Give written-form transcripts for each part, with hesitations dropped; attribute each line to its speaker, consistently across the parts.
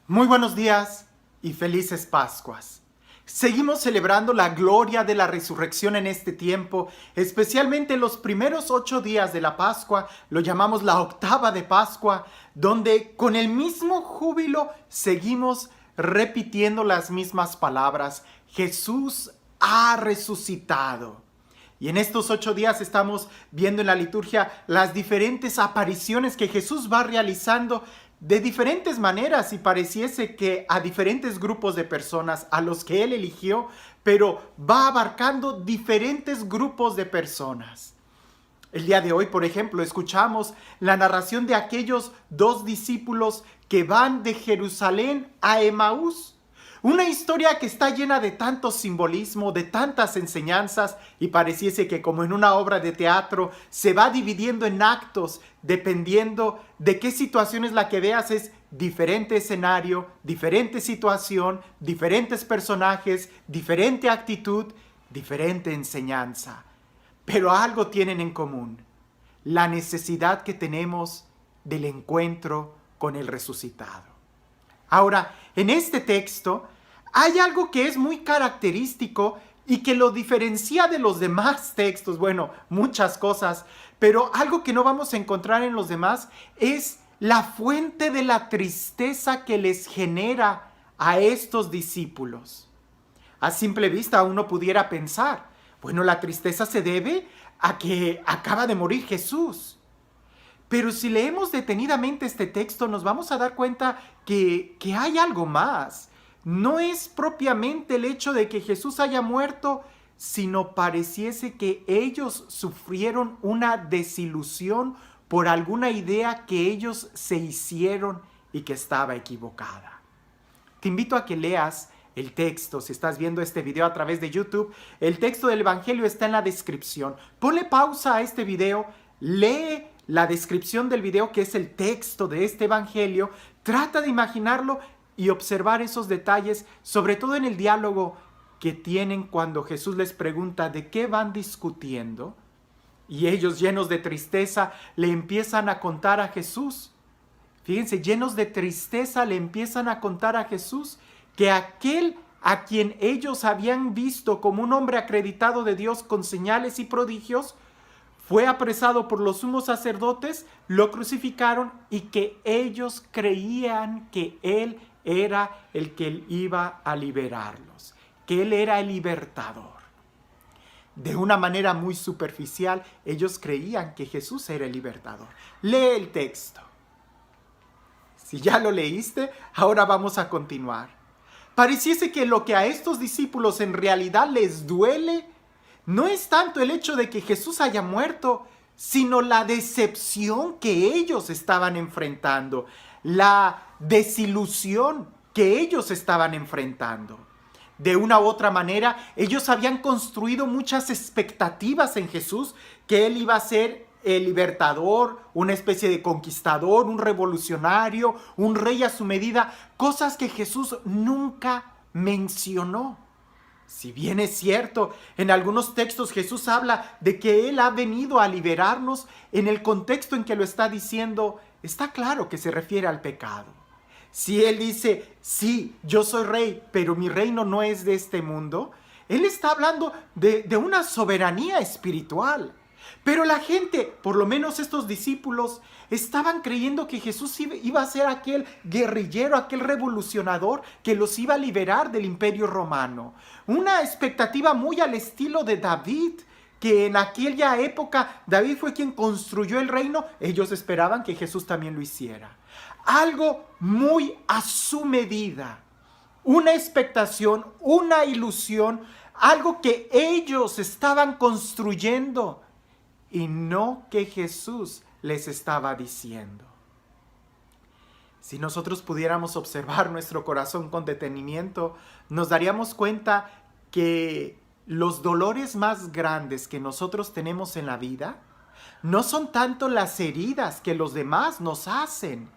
Speaker 1: Muy buenos días y felices Pascuas. Seguimos celebrando la gloria de la resurrección en este tiempo, especialmente los primeros 8 días de la Pascua, lo llamamos la octava de Pascua, donde con el mismo júbilo seguimos repitiendo las mismas palabras. Jesús ha resucitado. Y en estos 8 días estamos viendo en la liturgia las diferentes apariciones que Jesús va realizando de diferentes maneras y pareciese que a diferentes grupos de personas a los que Él eligió, pero va abarcando diferentes grupos de personas. El día de hoy, por ejemplo, escuchamos la narración de aquellos 2 discípulos que van de Jerusalén a Emaús. Una historia que está llena de tanto simbolismo, de tantas enseñanzas, y pareciese que como en una obra de teatro se va dividiendo en actos, dependiendo de qué situación es la que veas, es diferente escenario, diferente situación, diferentes personajes, diferente actitud, diferente enseñanza. Pero algo tienen en común: la necesidad que tenemos del encuentro con el resucitado. Ahora, en este texto hay algo que es muy característico y que lo diferencia de los demás textos. Bueno, muchas cosas, pero algo que no vamos a encontrar en los demás es la fuente de la tristeza que les genera a estos discípulos. A simple vista uno pudiera pensar, bueno, la tristeza se debe a que acaba de morir Jesús. Pero si leemos detenidamente este texto nos vamos a dar cuenta que hay algo más. No es propiamente el hecho de que Jesús haya muerto, sino pareciese que ellos sufrieron una desilusión por alguna idea que ellos se hicieron y que estaba equivocada. Te invito a que leas el texto. Si estás viendo este video a través de YouTube, el texto del Evangelio está en la descripción. Ponle pausa a este video, lee la descripción del video, que es el texto de este Evangelio, trata de imaginarlo y observar esos detalles, sobre todo en el diálogo que tienen cuando Jesús les pregunta de qué van discutiendo, y ellos, llenos de tristeza, le empiezan a contar a Jesús. Fíjense, llenos de tristeza le empiezan a contar a Jesús que aquel a quien ellos habían visto como un hombre acreditado de Dios con señales y prodigios, fue apresado por los sumos sacerdotes, lo crucificaron y que ellos creían que Él era el que iba a liberarlos, que Él era el libertador. De una manera muy superficial, ellos creían que Jesús era el libertador. Lee el texto. Si ya lo leíste, ahora vamos a continuar. Pareciese que lo que a estos discípulos en realidad les duele no es tanto el hecho de que Jesús haya muerto, sino la decepción que ellos estaban enfrentando, la desilusión que ellos estaban enfrentando. De una u otra manera, ellos habían construido muchas expectativas en Jesús, que Él iba a ser el libertador, una especie de conquistador, un revolucionario, un rey a su medida, cosas que Jesús nunca mencionó. Si bien es cierto, en algunos textos Jesús habla de que Él ha venido a liberarnos, en el contexto en que lo está diciendo, está claro que se refiere al pecado. Si Él dice, sí, yo soy rey, pero mi reino no es de este mundo, Él está hablando de una soberanía espiritual. Pero la gente, por lo menos estos discípulos, estaban creyendo que Jesús iba a ser aquel guerrillero, aquel revolucionador que los iba a liberar del imperio romano. Una expectativa muy al estilo de David, que en aquella época David fue quien construyó el reino. Ellos esperaban que Jesús también lo hiciera. Algo muy a su medida. Una expectación, una ilusión, algo que ellos estaban construyendo y no que Jesús les estaba diciendo. Si nosotros pudiéramos observar nuestro corazón con detenimiento, nos daríamos cuenta que los dolores más grandes que nosotros tenemos en la vida no son tanto las heridas que los demás nos hacen,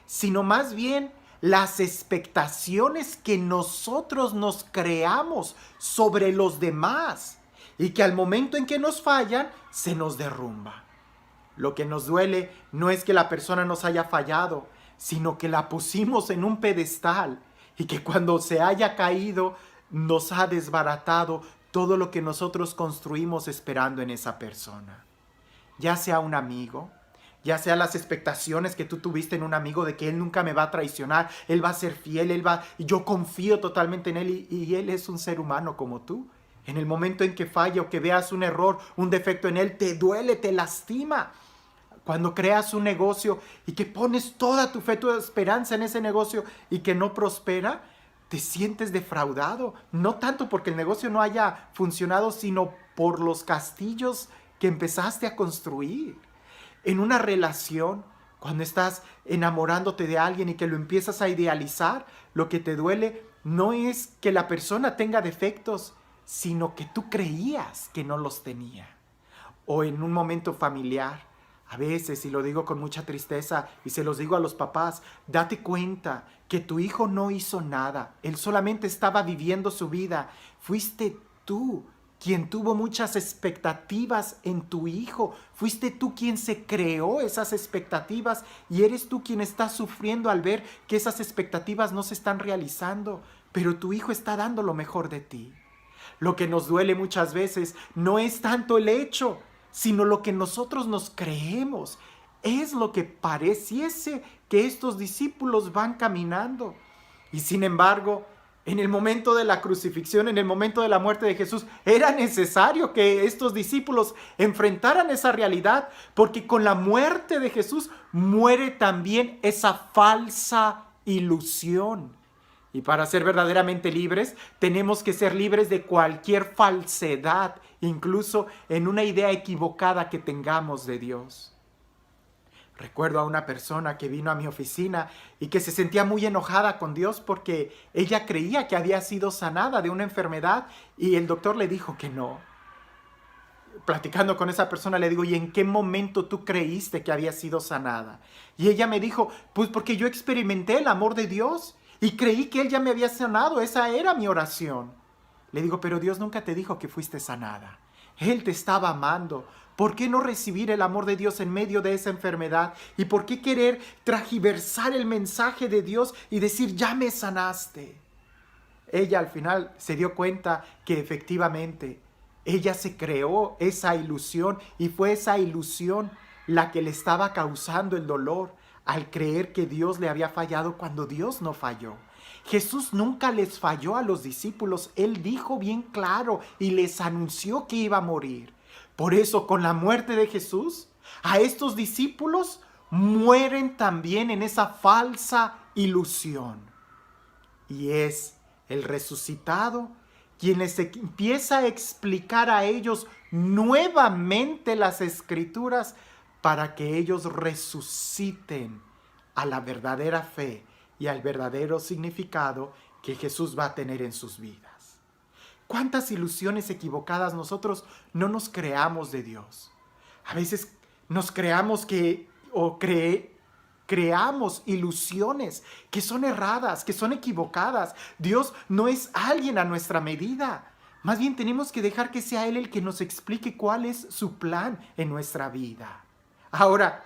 Speaker 1: sino más bien las expectaciones que nosotros nos creamos sobre los demás y que al momento en que nos fallan, se nos derrumba. Lo que nos duele no es que la persona nos haya fallado, sino que la pusimos en un pedestal y que cuando se haya caído nos ha desbaratado todo lo que nosotros construimos esperando en esa persona. Ya sea un amigo, ya sea las expectaciones que tú tuviste en un amigo de que él nunca me va a traicionar, él va a ser fiel, yo confío totalmente en él y él es un ser humano como tú. En el momento en que falla o que veas un error, un defecto en él, te duele, te lastima. Cuando creas un negocio y que pones toda tu fe, tu esperanza en ese negocio y que no prospera, te sientes defraudado. No tanto porque el negocio no haya funcionado, sino por los castillos que empezaste a construir. En una relación, cuando estás enamorándote de alguien y que lo empiezas a idealizar, lo que te duele no es que la persona tenga defectos, sino que tú creías que no los tenía. O en un momento familiar, a veces, y lo digo con mucha tristeza y se los digo a los papás, date cuenta que tu hijo no hizo nada, él solamente estaba viviendo su vida. Fuiste tú quien tuvo muchas expectativas en tu hijo, fuiste tú quien se creó esas expectativas y eres tú quien está sufriendo al ver que esas expectativas no se están realizando, pero tu hijo está dando lo mejor de ti. Lo que nos duele muchas veces no es tanto el hecho, sino lo que nosotros nos creemos. Es lo que pareciese que estos discípulos van caminando. Y sin embargo, en el momento de la crucifixión, en el momento de la muerte de Jesús, era necesario que estos discípulos enfrentaran esa realidad, porque con la muerte de Jesús muere también esa falsa ilusión. Y para ser verdaderamente libres, tenemos que ser libres de cualquier falsedad, incluso en una idea equivocada que tengamos de Dios. Recuerdo a una persona que vino a mi oficina y que se sentía muy enojada con Dios porque ella creía que había sido sanada de una enfermedad y el doctor le dijo que no. Platicando con esa persona le digo, ¿y en qué momento tú creíste que había sido sanada? Y ella me dijo, pues porque yo experimenté el amor de Dios y creí que Él ya me había sanado, esa era mi oración. Le digo, pero Dios nunca te dijo que fuiste sanada. Él te estaba amando. ¿Por qué no recibir el amor de Dios en medio de esa enfermedad? ¿Y por qué querer tragiversar el mensaje de Dios y decir, ya me sanaste? Ella al final se dio cuenta que efectivamente ella se creó esa ilusión y fue esa ilusión la que le estaba causando el dolor al creer que Dios le había fallado cuando Dios no falló. Jesús nunca les falló a los discípulos. Él dijo bien claro y les anunció que iba a morir. Por eso, con la muerte de Jesús, a estos discípulos mueren también en esa falsa ilusión. Y es el resucitado quien les empieza a explicar a ellos nuevamente las Escrituras para que ellos resuciten a la verdadera fe y al verdadero significado que Jesús va a tener en sus vidas. ¿Cuántas ilusiones equivocadas nosotros no nos creamos de Dios? A veces nos creamos creamos ilusiones que son erradas, que son equivocadas. Dios no es alguien a nuestra medida. Más bien tenemos que dejar que sea Él el que nos explique cuál es su plan en nuestra vida. Ahora,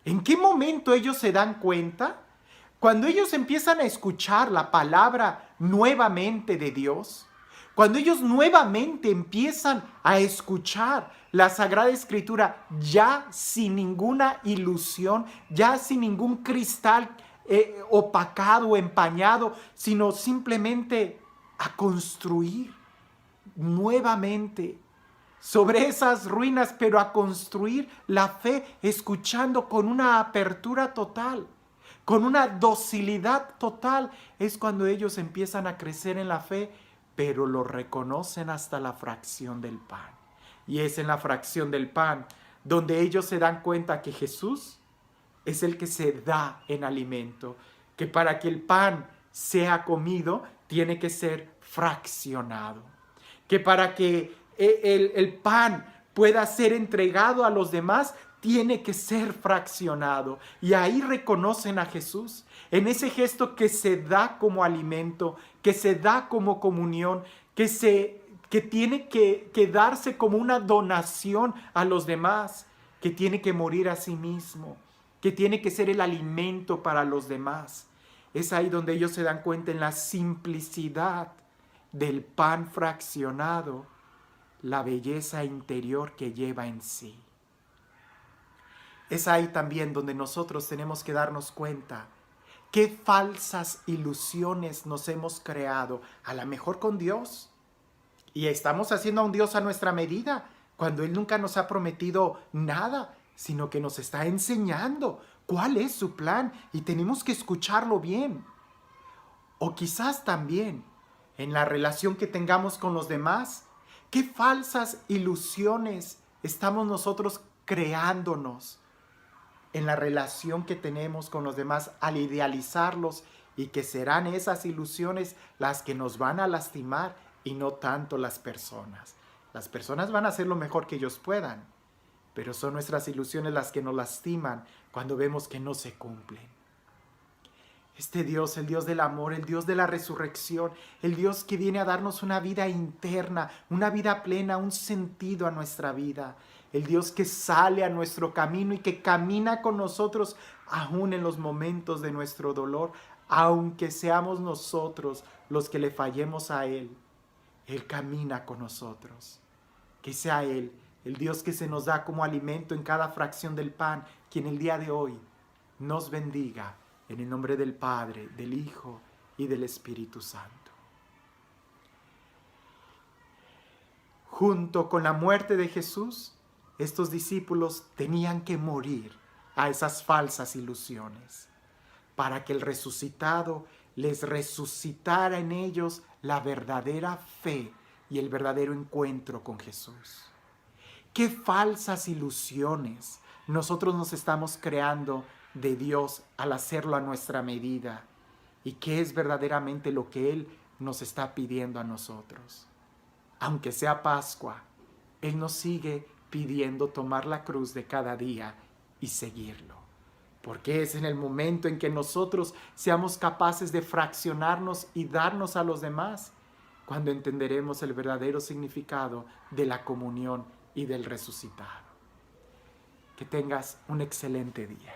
Speaker 1: ¿en qué momento ellos se dan cuenta? Cuando ellos empiezan a escuchar la palabra nuevamente de Dios, cuando ellos nuevamente empiezan a escuchar la Sagrada Escritura ya sin ninguna ilusión, ya sin ningún cristal opacado o empañado, sino simplemente a construir nuevamente sobre esas ruinas, pero a construir la fe escuchando con una apertura total, con una docilidad total, es cuando ellos empiezan a crecer en la fe, pero lo reconocen hasta la fracción del pan. Y es en la fracción del pan donde ellos se dan cuenta que Jesús es el que se da en alimento, que para que el pan sea comido tiene que ser fraccionado, que para que el pan pueda ser entregado a los demás tiene que ser fraccionado. Y ahí reconocen a Jesús en ese gesto que se da como alimento, que se da como comunión, que tiene que darse como una donación a los demás, que tiene que morir a sí mismo. que tiene que ser el alimento para los demás. Es ahí donde ellos se dan cuenta en la simplicidad del pan fraccionado, la belleza interior que lleva en sí. Es ahí también donde nosotros tenemos que darnos cuenta qué falsas ilusiones nos hemos creado, a lo mejor con Dios. Y estamos haciendo a un Dios a nuestra medida, cuando Él nunca nos ha prometido nada, sino que nos está enseñando cuál es su plan y tenemos que escucharlo bien. O quizás también en la relación que tengamos con los demás, qué falsas ilusiones estamos nosotros creándonos en la relación que tenemos con los demás al idealizarlos, y que serán esas ilusiones las que nos van a lastimar y no tanto las personas. Las personas van a hacer lo mejor que ellos puedan, pero son nuestras ilusiones las que nos lastiman cuando vemos que no se cumplen. Este Dios, el Dios del amor, el Dios de la resurrección, el Dios que viene a darnos una vida interna, una vida plena, un sentido a nuestra vida. El Dios que sale a nuestro camino y que camina con nosotros aún en los momentos de nuestro dolor, aunque seamos nosotros los que le fallemos a Él. Él camina con nosotros. Que sea Él, el Dios que se nos da como alimento en cada fracción del pan, quien el día de hoy nos bendiga. En el nombre del Padre, del Hijo y del Espíritu Santo. Junto con la muerte de Jesús, estos discípulos tenían que morir a esas falsas ilusiones, para que el resucitado les resucitara en ellos la verdadera fe y el verdadero encuentro con Jesús. ¿Qué falsas ilusiones nosotros nos estamos creando de Dios al hacerlo a nuestra medida? ¿Y qué es verdaderamente lo que Él nos está pidiendo a nosotros? Aunque sea Pascua, Él nos sigue pidiendo tomar la cruz de cada día y seguirlo. Porque es en el momento en que nosotros seamos capaces de fraccionarnos y darnos a los demás, cuando entenderemos el verdadero significado de la comunión y del resucitado. Que tengas un excelente día.